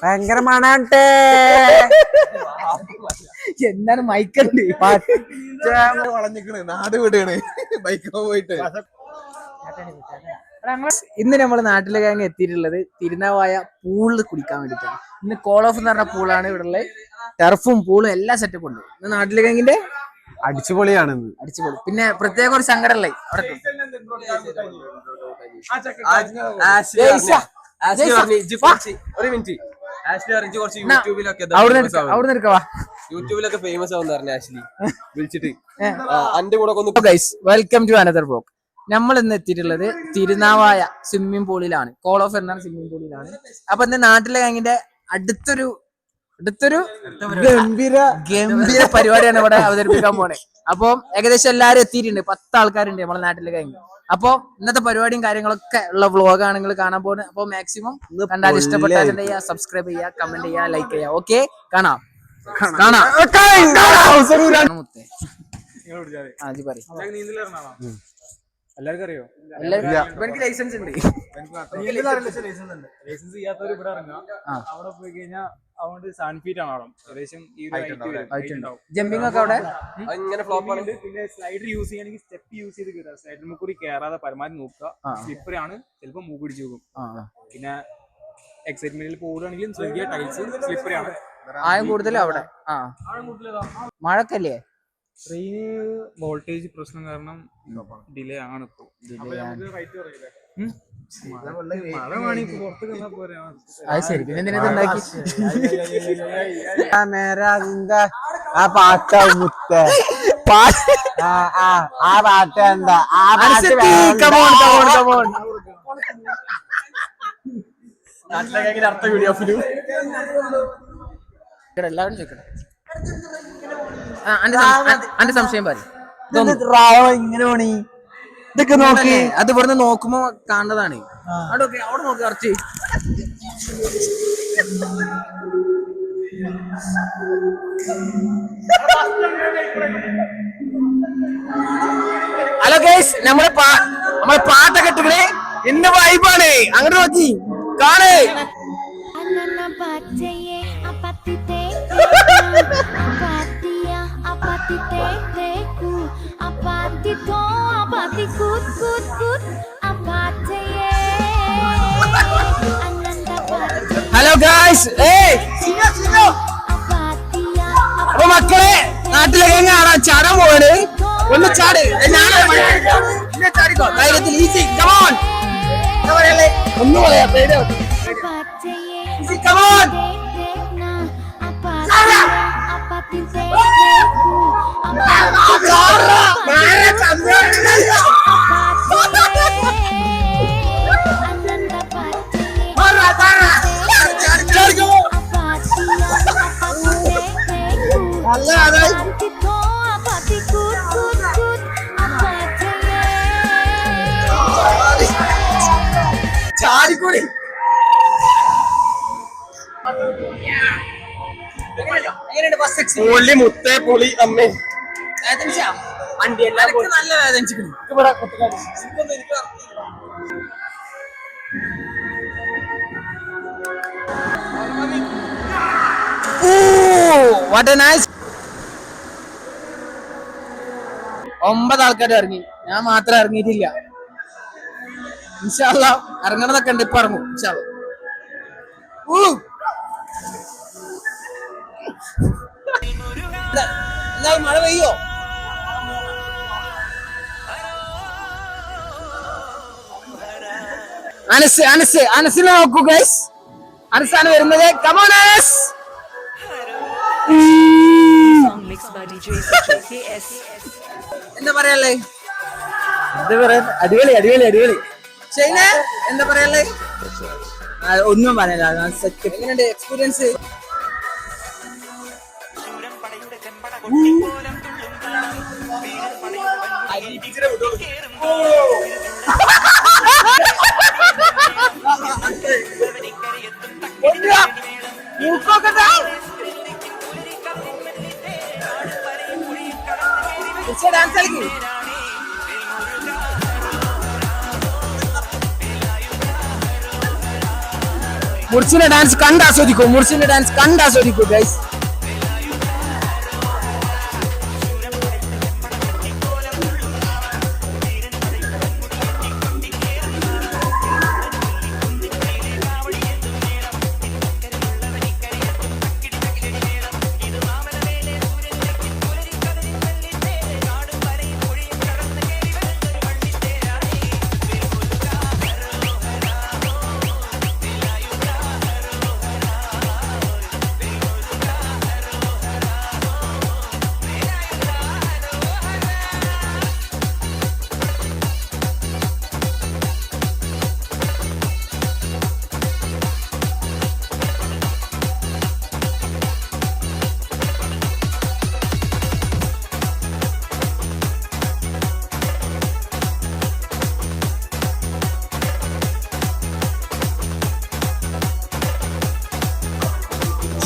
ഭയങ്കര മണാട്ടെ. എന്താണ് മൈക്കുണ്ട് വളഞ്ഞിക്കണ് നാട് വിടുകയാണ് ബൈക്കിൽ പോയിട്ട്. ഇന്ന് നമ്മള് നാട്ടിലെ gang എത്തിയിട്ടുള്ളത് തിരുനാവായ പൂളിൽ കുടിക്കാൻ വേണ്ടിട്ടാണ്. ഇന്ന് കോൾ ഓഫ് എന്ന് പറഞ്ഞ പൂളാണ് ഇവിടെ ഉള്ളത്. ടർഫും പൂളും എല്ലാ സെറ്റപ്പും ഉണ്ട്. ഇന്ന് നാട്ടിലെ ഗാങ്ങിന്റെ അടിച്ചുപൊളിയാണ് അടിച്ചുപൊളി. പിന്നെ പ്രത്യേക ഒരു സങ്കടമല്ലേ അവിടെ യൂട്യൂബിലൊക്കെ ഫേമസ് ആവുന്ന പറഞ്ഞു ആഷ്ലി വിളിച്ചിട്ട് വെൽക്കം ടു അനദർ ബ്ലോഗ്. നമ്മൾ ഇന്ന് എത്തിയിട്ടുള്ളത് തിരുനാവായ സ്വിമ്മിംഗ് പൂളിലാണ്. കോൾ ഓഫ് എന്ന സ്വിമ്മിംഗ് പൂളിലാണ്. അപ്പൊ ഇന്ന് നാട്ടിലെ ഗാങ്ങിന്റെ അടുത്തൊരു ഗംഭീര പരിപാടിയാണ് ഇവിടെ അവതരിപ്പിക്കാൻ പോണേ. അപ്പൊ ഏകദേശം എല്ലാരും എത്തിയിട്ടുണ്ട്. 10 ആൾക്കാരുണ്ട് നമ്മളെ നാട്ടിലെ ഗാങ്. അപ്പൊ ഇന്നത്തെ പരിപാടിയും കാര്യങ്ങളൊക്കെ ഉള്ള വ്ളോഗാണ് നിങ്ങൾ കാണാൻ പോകുന്നത്. അപ്പൊ മാക്സിമം കണ്ടാൽ ഇഷ്ടപ്പെട്ടാൽ ചെയ്യുക, സബ്സ്ക്രൈബ് ചെയ്യുക, കമന്റ് ചെയ്യുക, ലൈക്ക് ചെയ്യുക. ഓക്കെ, കാണാം. എല്ലാവർക്കും അറിയോ? എനിക്ക് ലൈസൻസ് ഉണ്ട്. ലൈസൻസ് ചെയ്യാത്തവർ ഇവിടെ ഇറങ്ങാം. അവിടെ പോയി കഴിഞ്ഞാൽ അതുകൊണ്ട് 7 ഫീറ്റ് ആണ് അവിടെ. ഏകദേശം ഈ ജമ്പിംഗ് ഒക്കെ അവിടെ പിന്നെ സ്ലൈഡർ യൂസ് ചെയ്യണമെങ്കിൽ സ്റ്റെപ്പ് യൂസ് ചെയ്ത് കയറുക. സ്ലൈഡറിൽ കൂടി കയറാതെ പരമാവധി നോക്കുക. സ്ലിപ്പർ ആണ്, ചിലപ്പോൾ മൂക്ക് പിടിച്ച് പോകും. പിന്നെ എക്സൈറ്റ്മെന്റിൽ പോവുകയാണെങ്കിലും ചെറിയ ടൈൽസ് സ്ലിപ്പർ ആണ്. ആയം കൂടുതലും അവിടെ. മഴക്കല്ലേ? ട്രെയിന് വോൾട്ടേജ് പ്രശ്നം കാരണം ഡിലേ ആണ്. ഇപ്പൊ ആ പാട്ട് എന്താ എല്ലാവരും ചോദിക്കണം. അന്റെ സംശയം പറ. ഇങ്ങനെ പോണി ഇതൊക്കെ നോക്കി. അത് ഇവിടുന്ന് നോക്കുമ്പോ കാണുന്നതാണ്. അവിടെ നോക്കി കുറച്ച്. ഹലോ ഗൈസ്, നമ്മളെ പാട്ടൊക്കെ ഇട്ടിക്കണേ. ഇന്ന് വൈബാണ്. അങ്ങനെ നോക്കി കാണേ. ഹലോ ഗായ്സ്, അപ്പൊ മക്കളെ നാട്ടിലെ കാണാൻ ചാടാൻ പോവാണ്. ഒന്ന് ചാട്. ചാടിക്കോ ധൈര്യത്തിൽ. Easy, come on. ഒന്നും പറയാ പേര്. കമോൺ. ചാടിക്കൂടി. പൊളി മുത്തേ പൊളി അമ്മേ. വണ്ടി എല്ലാവർക്കും നല്ല വേദനിച്ചിരിക്കുന്നു. What a nice. 9 ആൾക്കാർ ഇറങ്ങി. ഞാൻ മാത്രം ഇറങ്ങിയിട്ടില്ല. ഇൻഷാ അല്ലാഹ് ഇറങ്ങണതൊക്കെ ഉണ്ട്. ഇപ്പൊ ഇറങ്ങും ഇൻഷാ അല്ലാഹ്. മഴ പെയ്യോ? അനസിനെ നോക്കൂ ഗൈസ്. അനസാണ് വരുന്നത്. കമോൺ അനസ്. എന്താ പറയല്ലേ? അടിപൊളി അടിപൊളി അടിപൊളി. ഷൈനെ എന്താ പറയല്ലേ? ഒന്നും പറയാനില്ല. എങ്ങനെയുണ്ട് എക്സ്പീരിയൻസ്? ഡാൻസ് കളിക്കും. മുർസിന്റെ ഡാൻസ് കണ്ടാസ്വദിക്കൂ ഗൈസ്.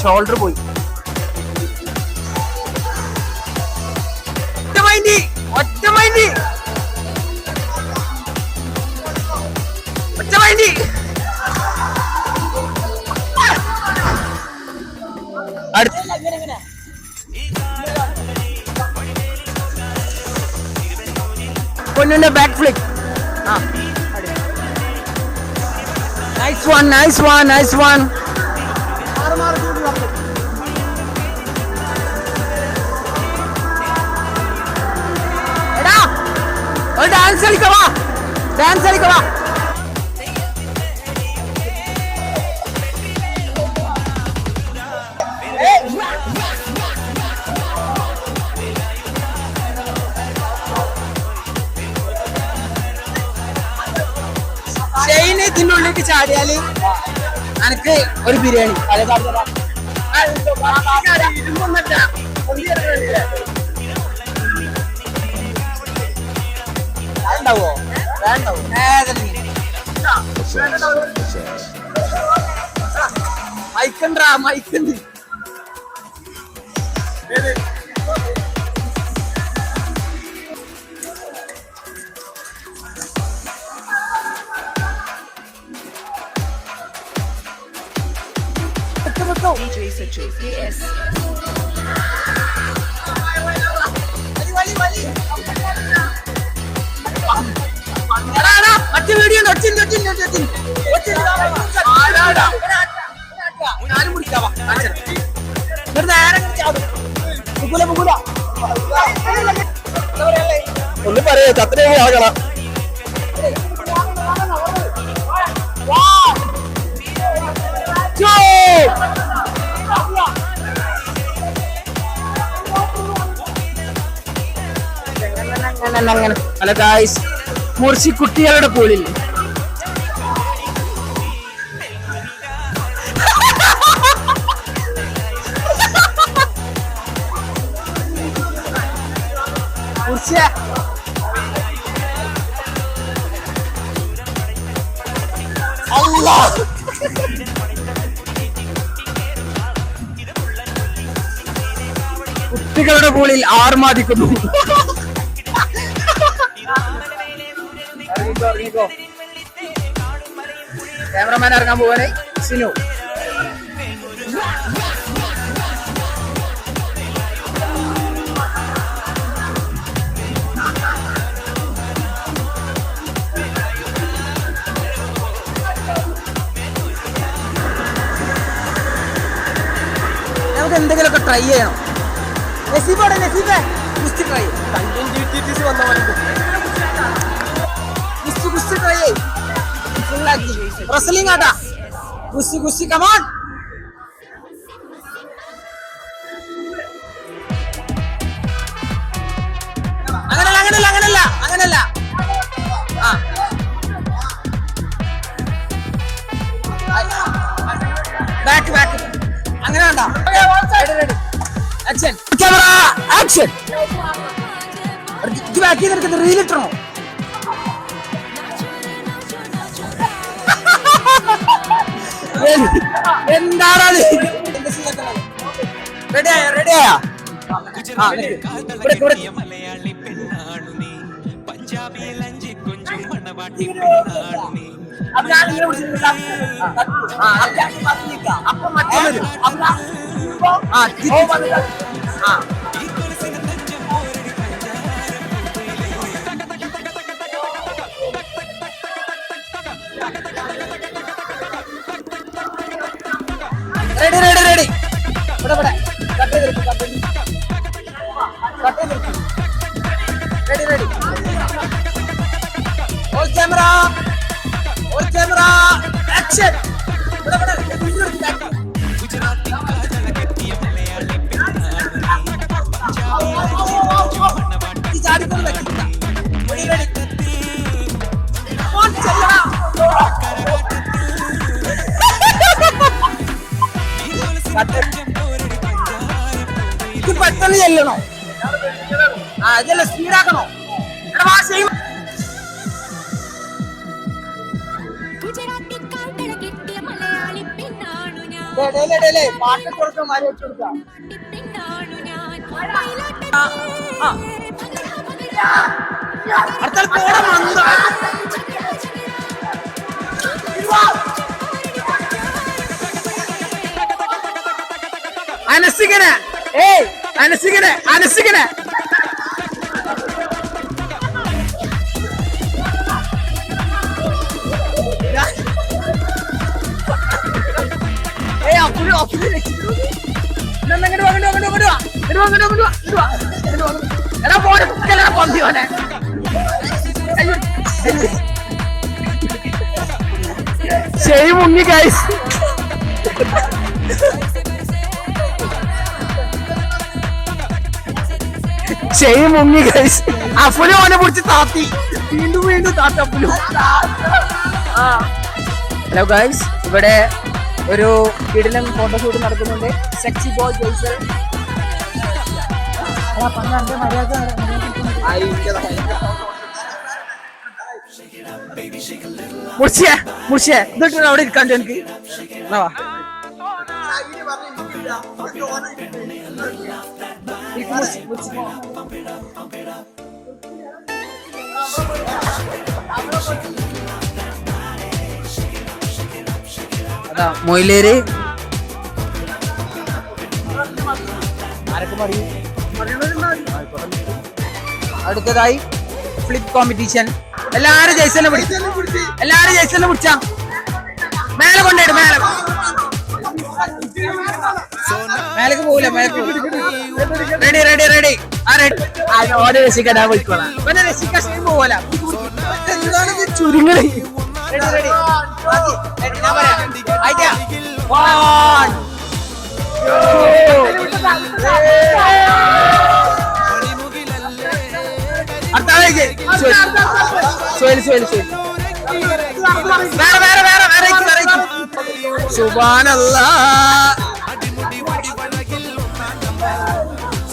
ഷോൾഡർ പോയി. ഒറ്റ മൈൻഡ് പൊന്നിന്റെ back flip. Nice one. Dance കളിക്കവാ. ഷെയ്ന് ഇതിന്റെ ഉള്ളിലേക്ക് ചാടിയാല് എനിക്ക് ഒരു ബിരിയാണി മൈക്കുണ്ട്. DJ Sachin KS. മറ്റേ വീഡിയോ ഒന്ന് പറയാ അത്രയും ആകണം. ഹലോ ഗായ്സ്, മുർസി കുട്ടികളുടെ പൂളിൽ കുട്ടികളുടെ പൂളിൽ ആർമാദിക്കുന്നു. ക്യാമറമാൻ ഇറങ്ങാൻ പോവാനെ സിനു. നമുക്ക് എന്തെങ്കിലുമൊക്കെ ട്രൈ ചെയ്യണം. നസീബ് ഗുസ്തി ട്രൈ ഗുസ്തി ട്രൈ ഫുള്ളാക്കി. റെസ്ലിംഗ് ആട്ടാ, ഗുസ്തി കമോൺ. അങ്ങനല്ല. ബാക്ക് അങ്ങനെ വേണ്ട. Action camera action. ഇത് ബാക്കി നിൽക്കുന്നത് റീലിട്ടണോ? എന്താണ് റെഡിയായ അപ്പൊ ഞാൻ ഇങ്ങനെ പിടിച്ചിട്ട് അപ്പൊ മറ്റേ വരും. ആ തിരിച്ച്. ആ റെഡി റെഡി റെഡി. ഇവിടെ ഇവിടെ കട്ട് ചെയ്ത് ready ready. All camera action. ഇവിടെ ഇവിടെ ചാടിക്കൊണ്ട് റെഡി റെഡി. ഇത് പെട്ടെന്ന് ചെല്ലണോ? ആ ഇതല്ല സ്പീഡാക്കണോ? പാട്ട് കൊടുക്കാം, മാറി വെച്ചു കൊടുക്കാം. അടുത്ത പോടാ മന്ദ. അനസികനെ അനസികനെ ശരി മുങ്ങി ഗൈസ്. ശരി മുങ്ങി ഗൈസ്. അഫുലു ഓനെ പിടിച്ച് താത്തി വീണ്ടും താത്തി അഫുലു. ഹലോ ഗൈസ്, ഇവിടെ ഒരു കിടിലൻ ഫോട്ടോഷൂട്ട് നടക്കുന്നുണ്ട്. Sexy boy ജോയ്സർ. മുർഷിയെ എന്നിട്ട് അവിടെ ഇരിക്കാണ്ട് എനിക്ക് അതാ മൊയിലേര്. അടുത്തതായി ഫ്ലിപ്പ് കോമ്പറ്റീഷൻ. എല്ലാരും ജയ്സനെ പിടിച്ച മേലെ കൊണ്ടേട്. മേലേക്ക് പോവില്ല. Ready ready ready. ഓനെ രസിക്കാൻ പോയിക്കോളാം. ഓനെ രസിക്കാൻ പോവല ചുരുങ്ങി. Ready ready. ഞാൻ പറയാം.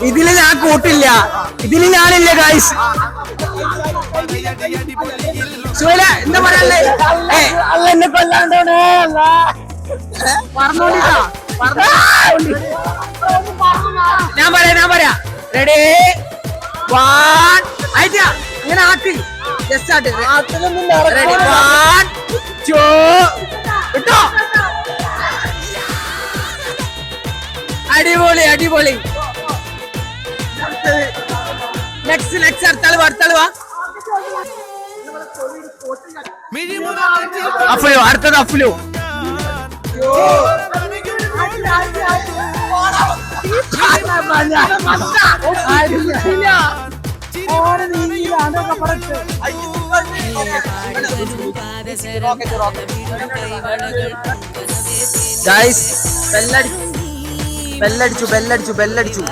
ഇതില് ഞാൻ കൂട്ടില്ല, ഇതില് ഞാനില്ല ഗൈസ്. സുഹേല എന്താ പറയല്ലേ? എന്നെ കൊല്ലാണ്ടോണേ. ഞാൻ പറയാ. Ready one. ഇങ്ങനെ ആക്കി ജസ്റ്റ് ആട്ട്. Ready one two. കിട്ടോ? അടിപൊളി. നെക്സ്റ്റ് അടുത്താള് വാ. അഫ്ലു അടുത്തത് അഫ്ലു. ഗൈസ് ബെല്ലടിച്ചു.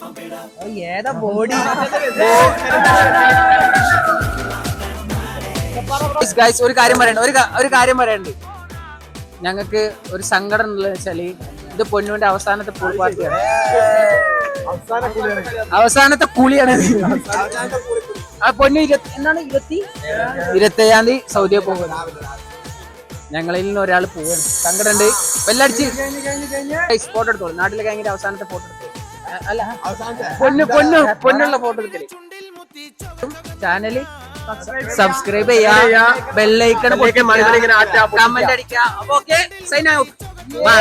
Pump it up. ഏതാ ബോഡി ഗൈസ് ഒരു കാര്യം പറയണ്ട ഒരു കാര്യം പറയണ്ട് ഞങ്ങൾക്ക് ഒരു സങ്കടം ഉള്ളത് വെച്ചാല് ഇത് പൊന്നുവിന്റെ അവസാനത്തെ പൂൾ പാർട്ടിയാണ് അവസാനത്തെ കുളിയാണ് ആ പൊന്നു എന്താണ് 27-ാം തീയതി സൗദിയെ പോകുന്നത് ഞങ്ങളിൽ നിന്ന് ഒരാൾ പോവാണ് സങ്കടമുണ്ട് വെല്ലടിച്ച് ഫോട്ടോ എടുത്തോളൂ നാട്ടിലെ കഴിഞ്ഞിട്ട് അവസാനത്തെ ഫോട്ടോ എടുത്തോളൂ അല്ല പൊന്നുള്ള ഫോട്ടോ എടുക്കല് ചാനല് സബ്സ്ക്രൈബ് ചെയ്യാ ബെല്ലൈക്കൺ കമന്റ് അടിക്കുക. Okay sign out by.